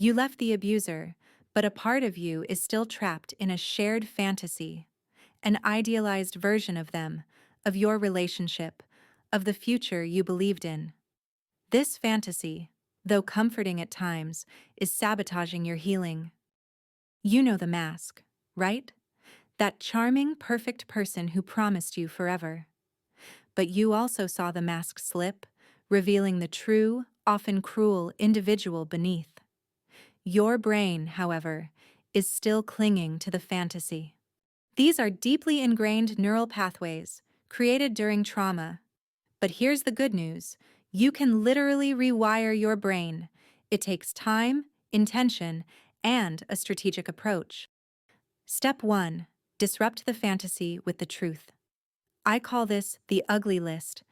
You left the abuser, but a part of you is still trapped in a shared fantasy, an idealized version of them, of your relationship, of the future you believed in. This fantasy, though comforting at times, is sabotaging your healing. You know the mask, right? That charming, perfect person who promised you forever. But you also saw the mask slip, revealing the true, often cruel individual beneath. Your brain, however, is still clinging to the fantasy. These are deeply ingrained neural pathways, created during trauma. But here's the good news. You can literally rewire your brain. It takes time, intention, and a strategic approach. Step 1. Disrupt the fantasy with the truth. I call this the ugly list.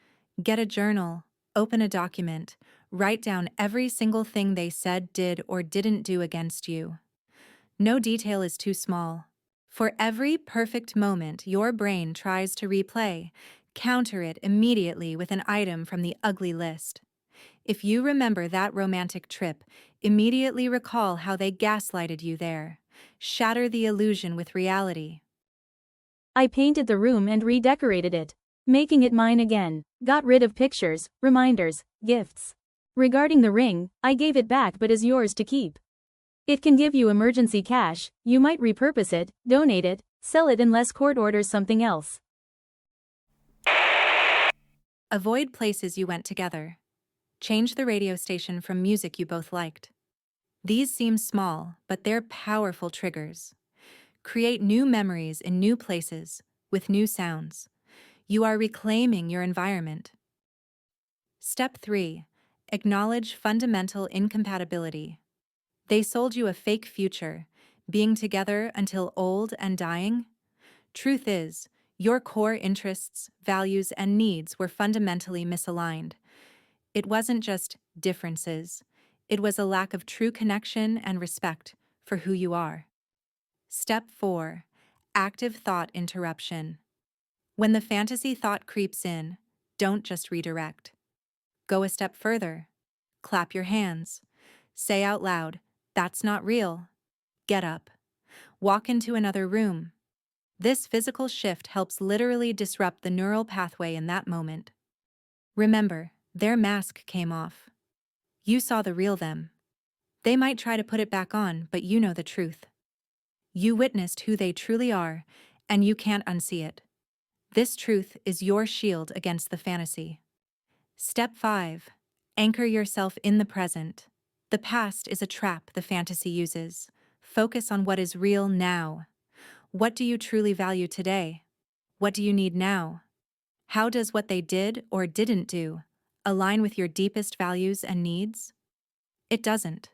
Get a journal, open a document, write down every single thing they said, did, or didn't do against you. No detail is too small. For every perfect moment your brain tries to replay, counter it immediately with an item from the ugly list. If you remember that romantic trip, immediately recall how they gaslighted you there. Shatter the illusion with reality. I painted the room and redecorated it, making it mine again. Got rid of pictures, reminders, gifts. Regarding the ring, I gave it back but is yours to keep. It can give you emergency cash, you might repurpose it, donate it, sell it unless court orders something else. Avoid places you went together. Change the radio station from music you both liked. These seem small, but they're powerful triggers. Create new memories in new places, with new sounds. You are reclaiming your environment. Step 3. Acknowledge fundamental incompatibility. They sold you a fake future, being together until old and dying. Truth is, your core interests, values, and needs were fundamentally misaligned. It wasn't just differences. It was a lack of true connection and respect for who you are. Step 4. Active thought interruption. When the fantasy thought creeps in, don't just redirect. Go a step further. Clap your hands. Say out loud, "That's not real." Get up. Walk into another room. This physical shift helps literally disrupt the neural pathway in that moment. Remember, their mask came off. You saw the real them. They might try to put it back on, but you know the truth. You witnessed who they truly are, and you can't unsee it. This truth is your shield against the fantasy. Step 5. Anchor yourself in the present. The past is a trap the fantasy uses. Focus on what is real now. What do you truly value today? What do you need now? How does what they did or didn't do align with your deepest values and needs? It doesn't.